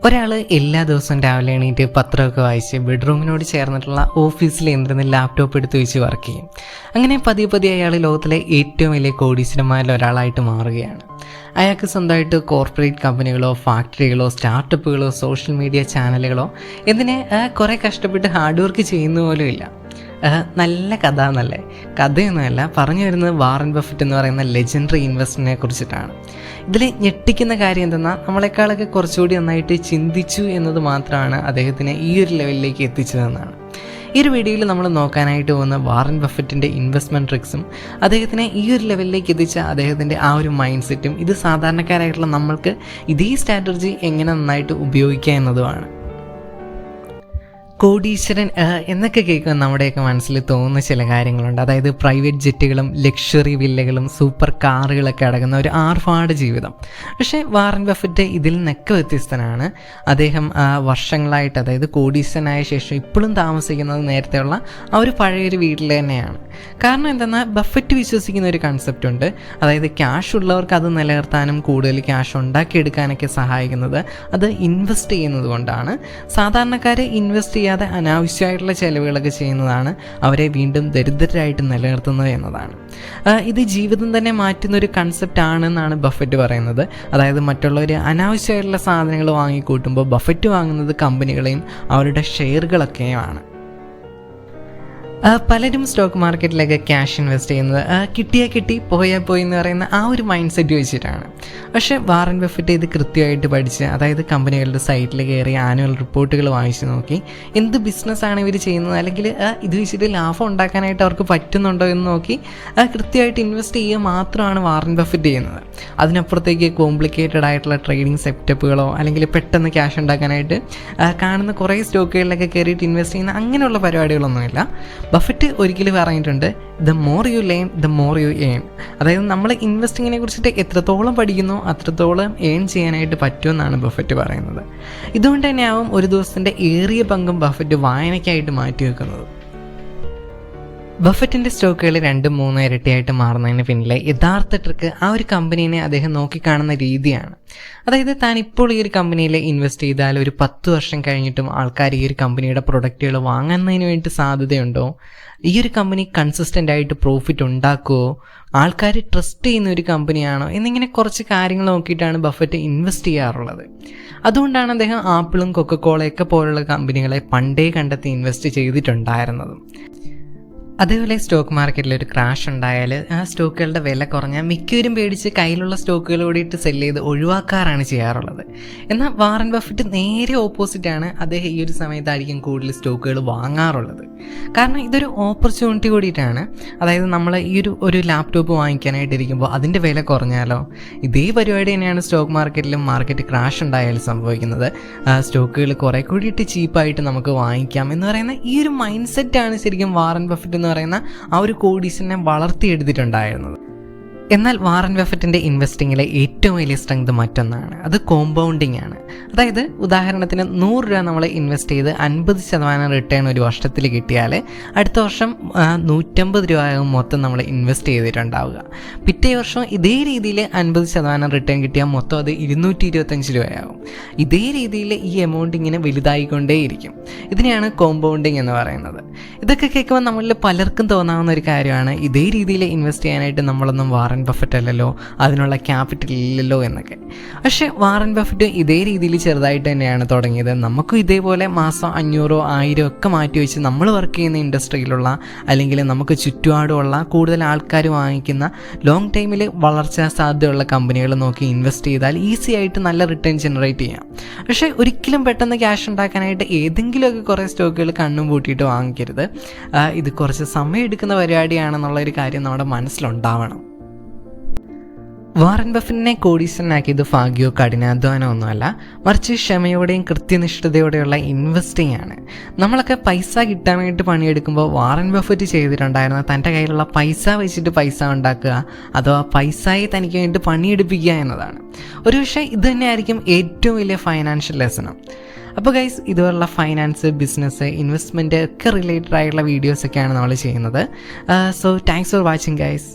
ഒരാൾ എല്ലാ ദിവസവും രാവിലെ എണീറ്റ് പത്രമൊക്കെ വായിച്ച് ബെഡ്റൂമിനോട് ചേർന്നിട്ടുള്ള ഓഫീസിൽ എന്തെങ്കിലും ലാപ്ടോപ്പ് എടുത്ത് വെച്ച് വർക്ക് ചെയ്യും. അങ്ങനെ പതിയെ പതിയെ അയാൾ ലോകത്തിലെ ഏറ്റവും വലിയ കോടീശ്വരന്മാരിൽ ഒരാളായിട്ട് മാറുകയാണ്. അയാൾക്ക് സ്വന്തമായിട്ട് കോർപ്പറേറ്റ് കമ്പനികളോ ഫാക്ടറികളോ സ്റ്റാർട്ടപ്പുകളോ സോഷ്യൽ മീഡിയ ചാനലുകളോ എന്തിനെ കുറേ കഷ്ടപ്പെട്ട് ഹാർഡ് വർക്ക് ചെയ്യുന്ന പോലും ഇല്ല. നല്ല കഥ എന്നല്ലേ? കഥയൊന്നുമല്ല, പറഞ്ഞു വരുന്നത് വാറൻ ബഫറ്റ് എന്ന് പറയുന്ന ലെജൻഡറി ഇൻവെസ്റ്ററിനെ കുറിച്ചിട്ടാണ്. ഇതിൽ ഞെട്ടിക്കുന്ന കാര്യം എന്തെന്നാൽ നമ്മളെക്കാളൊക്കെ കുറച്ചുകൂടി നന്നായിട്ട് ചിന്തിച്ചു എന്നത് മാത്രമാണ് അദ്ദേഹത്തിനെ ഈ ഒരു ലെവലിലേക്ക് എത്തിച്ചതെന്നാണ്. ഈ ഒരു വീഡിയോയിൽ നമ്മൾ നോക്കാനായിട്ട് പോകുന്ന വാറൻ ബഫറ്റിൻ്റെ ഇൻവെസ്റ്റ്മെൻറ്റ് ട്രിക്സും അദ്ദേഹത്തിനെ ഈ ഒരു ലെവലിലേക്ക് എത്തിച്ച അദ്ദേഹത്തിൻ്റെ ആ ഒരു മൈൻഡ് സെറ്റും ഇത് സാധാരണക്കാരായിട്ടുള്ള നമ്മൾക്ക് ഇതേ സ്ട്രാറ്റജി എങ്ങനെ നന്നായിട്ട് ഉപയോഗിക്കുക എന്നതുമാണ്. കോടീശ്വരൻ എന്നൊക്കെ കേൾക്കുമ്പോൾ നമ്മുടെയൊക്കെ മനസ്സിൽ തോന്നുന്ന ചില കാര്യങ്ങളുണ്ട്. അതായത് പ്രൈവറ്റ് ജെറ്റുകളും ലക്ഷറി വില്ലകളും സൂപ്പർ കാറുകളൊക്കെ അടങ്ങുന്ന ഒരു ആർഭാട ജീവിതം. പക്ഷേ വാറൻ ബഫറ്റ് ഇതിൽ നിന്നൊക്കെ വ്യത്യസ്തനാണ്. അദ്ദേഹം വർഷങ്ങളായിട്ട്, അതായത് കോടീശ്വരനായ ശേഷം ഇപ്പോഴും താമസിക്കുന്നത് നേരത്തെയുള്ള ആ ഒരു പഴയൊരു വീട്ടിൽ തന്നെയാണ്. കാരണം എന്തെന്നാൽ ബഫറ്റ് വിശ്വസിക്കുന്ന ഒരു കൺസെപ്റ്റ് ഉണ്ട്. അതായത് ക്യാഷ് ഉള്ളവർക്ക് അത് നിലനിർത്താനും കൂടുതൽ ക്യാഷ് ഉണ്ടാക്കിയെടുക്കാനൊക്കെ സഹായിക്കുന്നത് അത് ഇൻവെസ്റ്റ് ചെയ്യുന്നത് കൊണ്ടാണ്. സാധാരണക്കാർ ഇൻവെസ്റ്റ് ചെയ്യാതെ അനാവശ്യമായിട്ടുള്ള ചിലവുകളൊക്കെ ചെയ്യുന്നതാണ് അവരെ വീണ്ടും ദരിദ്രരായിട്ട് നിലനിർത്തുന്നത് എന്നതാണ്. ഇത് ജീവിതം തന്നെ മാറ്റുന്ന ഒരു കൺസെപ്റ്റ് ആണെന്നാണ് ബഫറ്റ് പറയുന്നത്. അതായത് മറ്റുള്ളവർ അനാവശ്യമായിട്ടുള്ള സാധനങ്ങൾ വാങ്ങിക്കൂട്ടുമ്പോൾ ബഫറ്റ് വാങ്ങുന്നത് കമ്പനികളെയും അവരുടെ ഷെയറുകളൊക്കെയുമാണ്. പലരും സ്റ്റോക്ക് മാർക്കറ്റിലൊക്കെ ക്യാഷ് ഇൻവെസ്റ്റ് ചെയ്യുന്നത് കിട്ടിയാൽ കിട്ടി പോയാൽ പോയി എന്ന് പറയുന്ന ആ ഒരു മൈൻഡ് സെറ്റ് വെച്ചിട്ടാണ്. പക്ഷേ വാറൻ ബഫറ്റ് ഇത് കൃത്യമായിട്ട് പഠിച്ച്, അതായത് കമ്പനികളുടെ സൈറ്റിൽ കയറി ആനുവൽ റിപ്പോർട്ടുകൾ വായിച്ച് നോക്കി എന്ത് ബിസിനസ്സാണ് ഇവർ ചെയ്യുന്നത്, അല്ലെങ്കിൽ ഇത് വെച്ചിട്ട് ലാഭം ഉണ്ടാക്കാനായിട്ട് അവർക്ക് പറ്റുന്നുണ്ടോ എന്ന് നോക്കി കൃത്യമായിട്ട് ഇൻവെസ്റ്റ് ചെയ്യുക മാത്രമാണ് വാറൻ ബഫറ്റ് ചെയ്യുന്നത്. അതിനപ്പുറത്തേക്ക് കോംപ്ലിക്കേറ്റഡ് ആയിട്ടുള്ള ട്രേഡിംഗ് സെറ്റപ്പുകളോ അല്ലെങ്കിൽ പെട്ടെന്ന് ക്യാഷ് ഉണ്ടാക്കാനായിട്ട് കാണുന്ന കുറേ സ്റ്റോക്കുകളിലൊക്കെ കയറിയിട്ട് ഇൻവെസ്റ്റ് ചെയ്യുന്ന അങ്ങനെയുള്ള പരിപാടികളൊന്നുമില്ല. ബഫറ്റ് ഒരിക്കലും പറഞ്ഞിട്ടുണ്ട്, the more you learn the more you earn. അതായത് നമ്മൾ ഇൻവെസ്റ്റിങ്ങിനെ കുറിച്ചിട്ട് എത്രത്തോളം പഠിക്കുന്നോ അത്രത്തോളം ഏൺ ചെയ്യാനായിട്ട് പറ്റുമെന്നാണ് ബഫറ്റ് പറയുന്നത്. ഇതുകൊണ്ട് തന്നെയാവും ഒരു ദിവസത്തിൻ്റെ ഏറിയ പങ്കും ബഫറ്റ് വായനയ്ക്കായിട്ട് മാറ്റി വെക്കുന്നത്. ബഫറ്റിൻ്റെ സ്റ്റോക്കുകൾ 2-3 ഇരട്ടിയായിട്ട് മാറുന്നതിന് പിന്നിലെ യഥാർത്ഥ ട്രിക്ക് ആ ഒരു കമ്പനീനെ അദ്ദേഹം നോക്കിക്കാണുന്ന രീതിയാണ്. അതായത് താൻ ഇപ്പോൾ ഈ ഒരു കമ്പനിയിൽ ഇൻവെസ്റ്റ് ചെയ്താൽ ഒരു 10 വർഷം കഴിഞ്ഞിട്ടും ആൾക്കാർ ഈ ഒരു കമ്പനിയുടെ പ്രൊഡക്റ്റുകൾ വാങ്ങുന്നതിന് വേണ്ടി സാധ്യതയുണ്ടോ, ഈ ഒരു കമ്പനി കൺസിസ്റ്റൻ്റ് ആയിട്ട് പ്രോഫിറ്റ് ഉണ്ടാക്കുമോ, ആൾക്കാർ ട്രസ്റ്റ് ചെയ്യുന്ന ഒരു കമ്പനിയാണോ എന്നിങ്ങനെ കുറച്ച് കാര്യങ്ങൾ നോക്കിയിട്ടാണ് ബഫറ്റ് ഇൻവെസ്റ്റ് ചെയ്യാറുള്ളത്. അതുകൊണ്ടാണ് അദ്ദേഹം ആപ്പിളും കൊക്കക്കോളയൊക്കെ പോലുള്ള കമ്പനികളെ പണ്ടേ കണ്ടെത്തി ഇൻവെസ്റ്റ് ചെയ്തിട്ടുണ്ടായിരുന്നതും. അതേപോലെ സ്റ്റോക്ക് മാർക്കറ്റിൽ ഒരു ക്രാഷ് ഉണ്ടായാൽ ആ സ്റ്റോക്കുകളുടെ വില കുറഞ്ഞാൽ മിക്കവരും പേടിച്ച് കയ്യിലുള്ള സ്റ്റോക്കുകൾ കൂടിയിട്ട് സെല്ല് ചെയ്ത് ഒഴിവാക്കാറാണ് ചെയ്യാറുള്ളത്. എന്നാൽ വാറൻ ബഫറ്റ് നേരെ ഓപ്പോസിറ്റാണ്. അദ്ദേഹം ഈ ഒരു സമയത്തായിരിക്കും കൂടുതൽ സ്റ്റോക്കുകൾ വാങ്ങാറുള്ളത്. കാരണം ഇതൊരു ഓപ്പർച്യൂണിറ്റി കൂടിയിട്ടാണ്. അതായത് നമ്മൾ ഈ ഒരു ലാപ്ടോപ്പ് വാങ്ങിക്കാനായിട്ടിരിക്കുമ്പോൾ അതിൻ്റെ വില കുറഞ്ഞാലോ, ഇതേ പരിപാടി തന്നെയാണ് സ്റ്റോക്ക് മാർക്കറ്റിലും. മാർക്കറ്റ് ക്രാഷ് ഉണ്ടായാലും സംഭവിക്കുന്നത്. സ്റ്റോക്കുകൾ കുറേ കൂടിയിട്ട് ചീപ്പായിട്ട് നമുക്ക് വാങ്ങിക്കാം എന്ന് പറയുന്ന ഈ ഒരു മൈൻഡ് സെറ്റാണ് ശരിക്കും വാറൻ ബഫറ്റ് എന്ന് പറയുന്ന ആ ഒരു കോടീശ്വരനെ വളർത്തിയെടുത്തിട്ടുണ്ടായിരുന്നത്. എന്നാൽ വാറൻ ബഫറ്റിൻ്റെ ഇൻവെസ്റ്റിങ്ങിലെ ഏറ്റവും വലിയ സ്ട്രെങ്ത് മറ്റൊന്നാണ്, അത് കോമ്പൗണ്ടിങ് ആണ്. അതായത് ഉദാഹരണത്തിന് 100 രൂപ നമ്മൾ ഇൻവെസ്റ്റ് ചെയ്ത് 50% റിട്ടേൺ ഒരു വർഷത്തിൽ കിട്ടിയാൽ അടുത്ത വർഷം 150 രൂപയാകും മൊത്തം നമ്മൾ ഇൻവെസ്റ്റ് ചെയ്തിട്ടുണ്ടാവുക. പിറ്റേ വർഷം ഇതേ രീതിയിൽ 50% റിട്ടേൺ കിട്ടിയാൽ മൊത്തം അത് 225 രൂപയാകും. ഇതേ രീതിയിൽ ഈ എമൗണ്ട് ഇങ്ങനെ വലുതായിക്കൊണ്ടേയിരിക്കും. ഇതിനെയാണ് കോമ്പൗണ്ടിങ് എന്ന് പറയുന്നത്. ഇതൊക്കെ കേൾക്കുമ്പോൾ നമ്മളിൽ പലർക്കും തോന്നാവുന്ന ഒരു കാര്യമാണ്, ഇതേ രീതിയിൽ ഇൻവെസ്റ്റ് ചെയ്യാനായിട്ട് നമ്മളൊന്നും വാറൻ ബഫറ്റ് അല്ലല്ലോ, അതിനുള്ള ക്യാപിറ്റൽ ഇല്ലല്ലോ എന്നൊക്കെ. പക്ഷേ വാറൻ ബഫറ്റ് ഇതേ രീതിയിൽ ചെറുതായിട്ട് തന്നെയാണ് തുടങ്ങിയത്. നമുക്കും ഇതേപോലെ മാസം 500, 1000 ഒക്കെ മാറ്റി വെച്ച് നമ്മൾ വർക്ക് ചെയ്യുന്ന ഇൻഡസ്ട്രിയിലുള്ള അല്ലെങ്കിൽ നമുക്ക് ചുറ്റുപാടുമുള്ള കൂടുതൽ ആൾക്കാർ വാങ്ങിക്കുന്ന ലോങ് ടൈമിൽ വളർച്ചാ സാധ്യതയുള്ള കമ്പനികൾ നോക്കി ഇൻവെസ്റ്റ് ചെയ്താൽ ഈസി ആയിട്ട് നല്ല റിട്ടേൺ ജനറേറ്റ് ചെയ്യാം. പക്ഷേ ഒരിക്കലും പെട്ടെന്ന് ക്യാഷ് ഉണ്ടാക്കാനായിട്ട് ഏതെങ്കിലുമൊക്കെ കുറേ സ്റ്റോക്കുകൾ കണ്ണും പൂട്ടിയിട്ട് വാങ്ങിക്കരുത്. ഇത് കുറച്ച് സമയം എടുക്കുന്ന പരിപാടിയാണെന്നുള്ളൊരു കാര്യം നമ്മുടെ മനസ്സിലുണ്ടാവണം. വാറൻ ബഫറ്റിനെ കോടീശ്വരനാക്കിയത് ഭാഗ്യമോ കഠിനാധ്വാനമോ ഒന്നുമല്ല, മറിച്ച് ക്ഷമയോടെയും കൃത്യനിഷ്ഠതയോടെയുള്ള ഇൻവെസ്റ്റിംഗ് ആണ്. നമ്മളൊക്കെ പൈസ കിട്ടാൻ വേണ്ടി പണിയെടുക്കുമ്പോൾ വാറൻ ബഫറ്റ് ചെയ്തിട്ടുണ്ടായിരുന്ന തൻ്റെ കയ്യിലുള്ള പൈസ വെച്ചിട്ട് പൈസ ഉണ്ടാക്കുക, അഥവാ പൈസയെ തനിക്ക് വേണ്ടി പണിയെടുപ്പിക്കുക എന്നതാണ്. ഒരു പക്ഷേ ഇത് തന്നെയായിരിക്കും ഏറ്റവും വലിയ ഫൈനാൻഷ്യൽ ലെസണും. അപ്പോൾ ഗൈസ്, ഇതുപോലുള്ള ഫൈനാൻസ്, ബിസിനസ്, ഇൻവെസ്റ്റ്മെൻറ്റ് ഒക്കെ റിലേറ്റഡ് ആയിട്ടുള്ള വീഡിയോസൊക്കെയാണ് നമ്മൾ ചെയ്യുന്നത്. So thanks for watching guys.